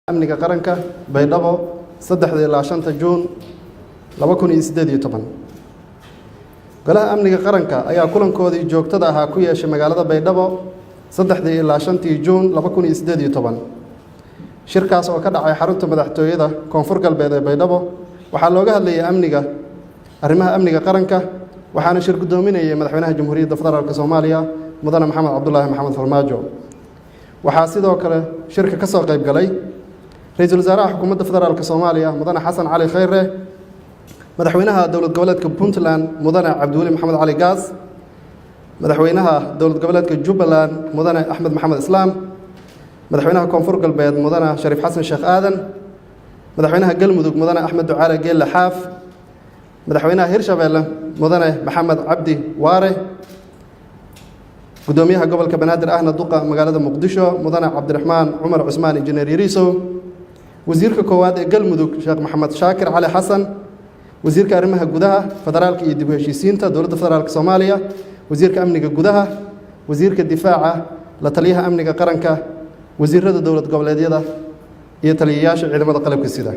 amniga qaranka Baydhabo 3 Juun 2018 Golaha Amniga Qaranka ayaa kulankoodii joogtada ahaa ku yeeshay magaalada Baydhabo 3 Juun 2018 shirkaas oo ka dhacay xarunta madaxtooyada Koonfur Galbeed ee Baydhabo waxaa looga hadlayay arrimaha amniga qaranka waxaana shir gudoominayay madaxweynaha Jamhuuriyadda Federaalka Soomaaliya mudane Maxamed Cabdullaahi Maxamed Farmaajo waxaa sidoo kale shirka ka soo qayb galay ra'iisul wasaaraha xukuumadda federaalka Soomaaliya mudane Xasan Cali Khayre madaxweynaha dowlad goboleedka Puntland mudane Cabdiweli Maxamed Cali Gaas madaxweynaha dowlad goboleedka Jubbaland mudane Axmed Maxamed Islaam madaxweynaha Koonfur Galbeed mudane Shariif Xasan Sheekh Aadan madaxweynaha Galmudug mudane Axmed Ducaale Geelle Xaaf madaxweynaha Hirshabeelle mudane Maxamed Cabdi Waare gudoomiyaha gobolka Banaadir ahna duqa magaalada Muqdisho mudane Cabdiraxmaan Cumar Cusmaan Injineer Yariiso wasiirka koowaad ee Galmudug Sheekh Maxamed Shaakir Cali Xasan wasiirka arrimaha gudaha federaalka iyo dib u heshiisiinta dowladda federaalka Soomaaliya wasiirka amniga gudaha wasiirka difaaca la taliyaha amniga qaranka wasiirada dowlad goboleedyada iyo taliyayaasha ciidamada qalabka sida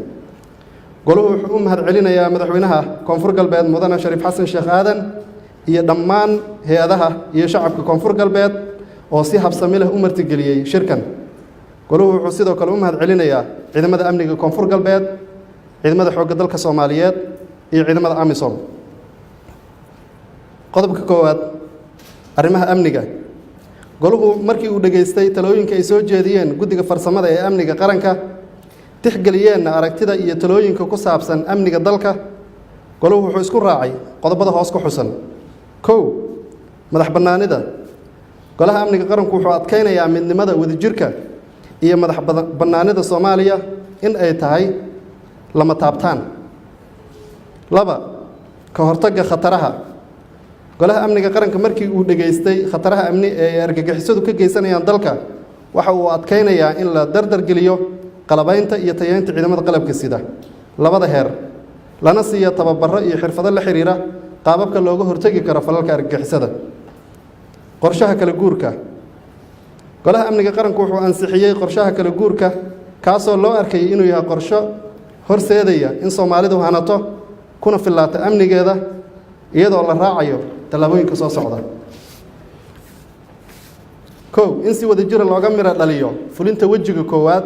goluhu wuxuu u mahadcelinayaa madaxweynaha Koonfur Galbeed mudane Shariif Xasan Sheekh Aadan iyo dhammaan hay'adaha iyo shacabka Koonfur Galbeed oo si habsami leh u martigeliyay shirkan goluhu wuxuu sidoo kale u mahadcelinayaa ciidamada amniga Koonfur Galbeed ciidamada xoogga dalka Soomaaliyeed iyo ciidamada AMISOM qodobka koowaad arrimaha amniga goluhu markii uu dhageystay talooyinka ay soo jeediyeen guddiga farsamada ee amniga qaranka tixgeliyeenna aragtida iyo talooyinka ku saabsan amniga dalka goluhu wuxuu isku raacay qodobada hoos ku xusan kow madax bannaanida golaha amniga qaranku wuxuu adkeynayaa midnimada wadajirka iyo madax bannaanida Soomaaliya in ay tahay lama taabtaan laba ka hortagga khataraha golaha amniga qaranka markii uu dhageystay khataraha amni ee argagixisadu ka geysanayaan dalka waxa uu adkeynayaa in la dardar geliyo qalabaynta iyo tayeynta ciidamada qalabka sida labada heer lana siiyo tababaro iyo xirfado la xiriira qaababka looga hortagi karo falalka argagixisada qorshaha kala guurka golaha amniga qaranku wuxuu ansixiyay qorshaha kala guurka kaasoo loo arkay inuu yahay qorsho horseedaya in Soomaalidu hanato kuna filaata amnigeeda iyadoo la raacayo talaabooyinka soo socda kow in si wadajir looga miro dhaliyo fulinta wajiga koowaad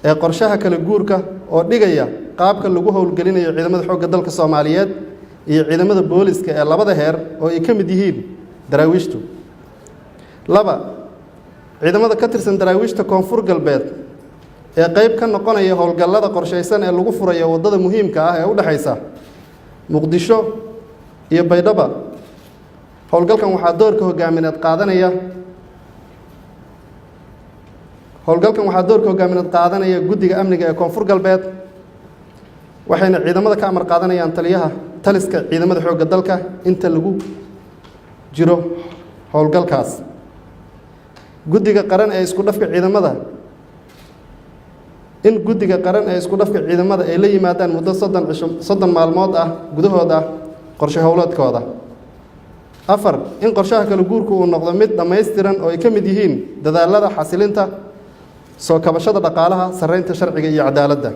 ee qorshaha kala guurka oo dhigaya qaabka lagu howlgelinayo ciidamada xoogga dalka Soomaaliyeed iyo ciidamada booliska ee labada heer oo ay ka mid yihiin daraawiishtu laba ciidamada ka tirsan daraawiishta Koonfur Galbeed ee qayb ka noqonaya howlgallada qorsheysan ee lagu furayo wadada muhiimka ah ee u dhaxaysa Muqdisho iyo Baydhabo howlgalkan waxaa doorka hogaamineed qaadanaya guddiga amniga ee Koonfur Galbeed waxayna ciidamada ka amar qaadanayaan taliska ciidamada xoogga dalka inta lagu jiro howlgalkaas guddiga qaran ee isku dhafka ciidamada ay la yimaadaan muddo 30 maalmood ah gudahooda qorshe howleedkooda afar in qorshaha kala guurku uu noqdo mid dhammaystiran oo ay ka mid yihiin dadaalada xasilinta soo kabashada dhaqaalaha sareynta sharciga iyo cadaaladda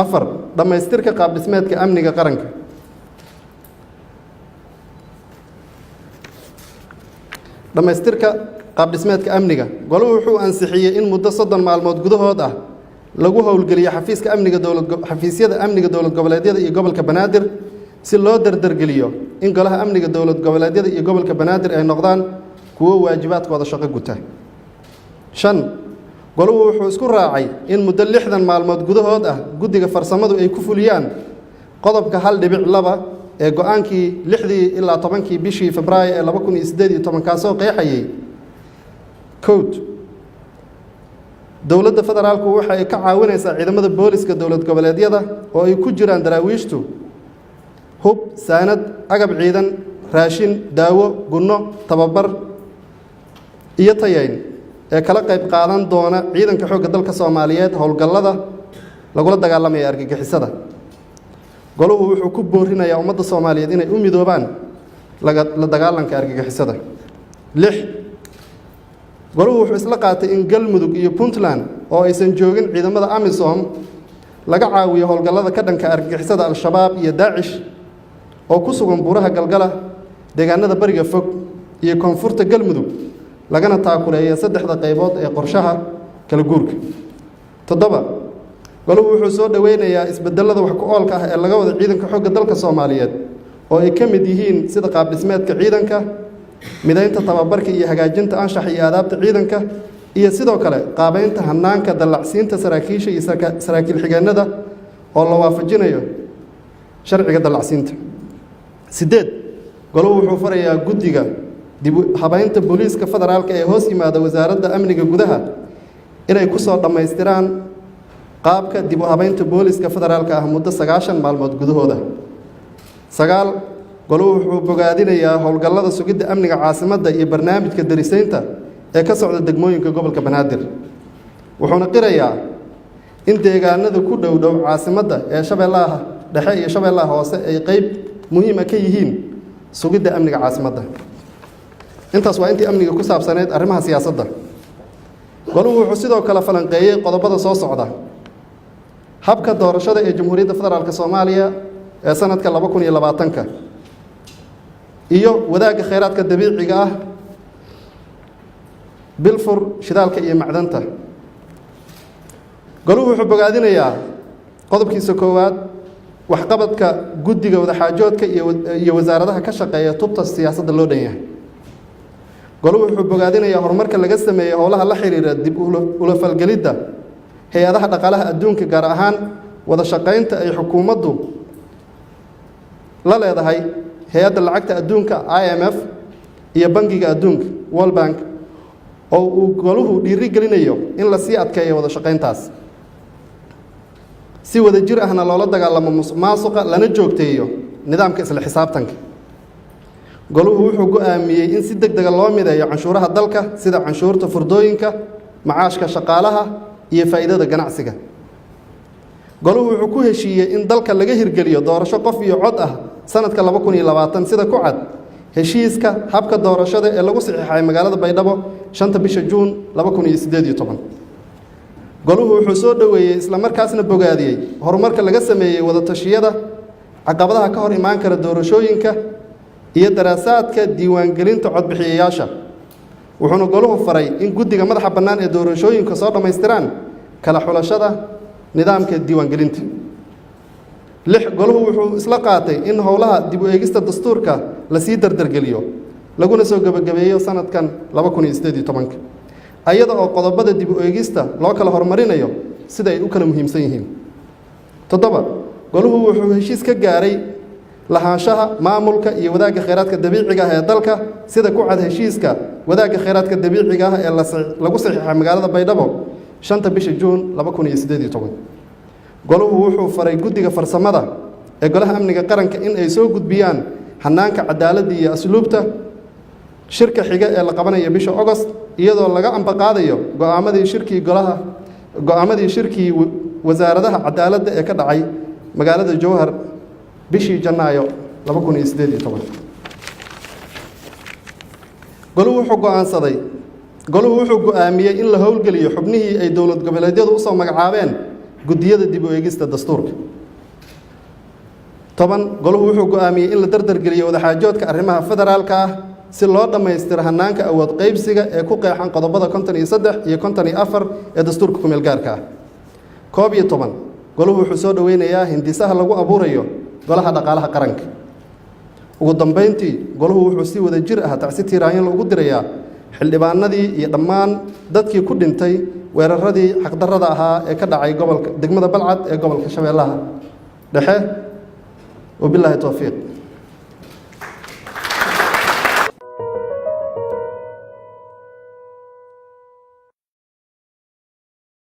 afar dhammaystirka qaab dhismeedka amniga qaranka goluhu wuxuu ansixiyay in muddo 30 maalmood gudahood ah lagu howlgeliyo xafiisyada amniga dowlad goboleedyada iyo gobolka Banaadir si loo dardargeliyo in golaha amniga dowlad goboleedyada iyo gobolka Banaadir ay noqdaan kuwo waajibaadkooda shaqo guta shan goluhu wuxuu isku raacay in muddo 60 maalmood gudahood ah guddiga farsamadu ay ku fuliyaan qodobka 1.2 ee go'aankii 6 ilaa 10 bishii Febraayo ee 2018 kaasoo qeexayay code dowladda federaalku waxa ay ka caawinaysaa ciidamada booliska dowlad goboleedyada oo ay ku jiraan daraawiishtu hub saanad agab ciidan raashin daawo gunno tababar iyo tayeyn ee kala qayb qaadan doona ciidanka xoogga dalka Soomaaliyeed howlgallada lagula dagaalamayo argagixisada goluhu wuxuu ku boorinayaa ummadda Soomaaliyeed inay u midoobaan la dagaalanka argagixisada 6 goluhu wuxuu isla qaatay in galmudug iyo puntland oo aysan joogin ciidamada amisom laga caawiyo howlgallada ka dhanka argagixisada al-shabaab iyo daacish oo ku sugan buuraha galgala deegaanada bariga fog iyo koonfurta galmudug lagana taakuleeya saddexda qaybood ee qorshaha kala guurka. 7 goluhu wuxuu soo dhaweynayaa isbedelada wax ku oolka ah ee laga wada ciidanka xoogga dalka Soomaaliyeed oo ay ka mid yihiin sida qaab dhismeedka ciidanka, midaynta tababarka iyo hagaajinta anshaxa iyo aadaabta ciidanka, iyo sidoo kale qaabeynta hanaanka dallacsiinta saraakiisha iyo saraakiil xigeenada oo la waafajinayo sharciga dallacsiinta. 8 goluhu wuxuu farayaa guddiga dib u habaynta booliiska federaalka ee hoos yimaada wasaaradda amniga gudaha inay ku soo dhammaystiraan qaabka dib u habaynta booliiska federaalka ah muddo 90 maalmood gudahooda. 9 goluhu wuxuu bogaadinayaa howlgallada sugidda amniga caasimadda iyo barnaamijka darisaynta ee ka socda degmooyinka gobolka Banaadir, wuxuuna qirayaa in deegaanada ku dhow caasimadda ee Shabeellaha Dhexe iyo Shabeellaha Hoose ay qayb muhiim ah ka yihiin sugidda amniga caasimadda. intaas waa intii amniga ku saabsaneed arrimaha siyaasadda. goluhu wuxuu sidoo kale falanqeeyay qodobada soo socda: habka doorashada ee Jamhuuriyadda Federaalka Soomaaliya ee sanadka 2020 iyo wadaagga kheyraadka dabiiciga ah, bilfur, shidaalka iyo macdanta. goluhu wuxuu bogaadinayaa qodobkiisa koowaad waxqabadka guddiga wadaxaajoodka iyo wasaaradaha ka shaqeeya tubta siyaasadda loo dhan yahay. goluhu wuxuu bogaadinayaa horumarka laga sameeyey howlaha la xiriira dib ula falgelidda hay-adaha dhaqaalaha adduunka, gaar ahaan wada shaqaynta ay xukuumaddu la leedahay hay-adda lacagta adduunka IMF iyo bangiga adduunka World Bank, oo uu goluhu dhiirigelinayo in la sii adkeeyo wada shaqayntaas si wada jir ahna loola dagaalamo musuqmaasuqa lana joogteeyo nidaamka isla xisaabtanka. goluhu wuxuu go'aamiyey in si degdeg ah loo mideeyo canshuuraha dalka sida canshuurta furdooyinka, macaashka shaqaalaha iyo faa'iidada ganacsiga. goluhu wuxuu ku heshiiyey in dalka laga hirgeliyo doorasho qof iyo cod ah sanadka 2020 sida ku cad heshiiska habka doorashada ee lagu saxiixay magaalada Baydhabo 5 bisha Juun 2018. goluhu wuxuu soo dhaweeyey isla markaasna bogaadiyey horumarka laga sameeyey wada tashiyada, caqabadaha ka hor imaan kara doorashooyinka iyo daraasaadka diiwaangelinta codbixiyayaasha, wuxuuna goluhu faray in guddiga madaxa bannaan ee doorashooyinka soo dhammaystiraan kala xulashada nidaamka diiwaangelinta. 6 goluhu wuxuu isla qaatay in howlaha dib u eegista dastuurka la sii dardargeliyo laguna soo gabagabeeyo sanadkan 2018 ayada oo qodobada dib u eegista loo kala horumarinayo sida ay u kala muhiimsan yihiin. 7 goluhu wuxuu heshiis ka gaaray lahaanshaha maamulka iyo wadaagga kheyraadka dabiiciga ah ee dalka sida ku cad heshiiska wadaagga kheyraadka dabiiciga ah ee lagu saxiixay magaalada Baydhabo 5 bisha Juun 2018. goluhu wuxuu faray guddiga farsamada ee Golaha Amniga Qaranka in ay soo gudbiyaan hanaanka cadaaladda iyo asluubta shirka xiga ee la qabanayo bisha August, iyadoo laga ambaqaadayo go'aamadii shirkii wasaaradaha cadaaladda ee ka dhacay magaalada Jowhar bishii Janaayo 2018. goluhu wuxuu go'aamiyey in la howlgeliyo xubnihii ay dowlad goboleedyadu u soo magacaabeen guddiyada dib u eegista dastuurka. 10 goluhu wuxuu go'aamiyey in la dardargeliyo wadaxaajoodka arrimaha federaalka ah si loo dhammaystiro hanaanka awood qaybsiga ee ku qeexan qodobada 53 iyo 54 ee dastuurka ku meel gaarka ah. 11 goluhu wuxuu soo dhaweynayaa hindisaha lagu abuurayo Golaha Dhaqaalaha Qaranka. ugu dambeyntii goluhu wuxuu si wada jir ah tacsi tiiraanyo ugu dirayaa xildhibaanadii iyo dhammaan dadkii ku dhintay weeraradii xaqdarrada ahaa ee ka dhacay degmada Balcad ee gobolka Shabeellaha Dhexe. wabillahi tawfiiq.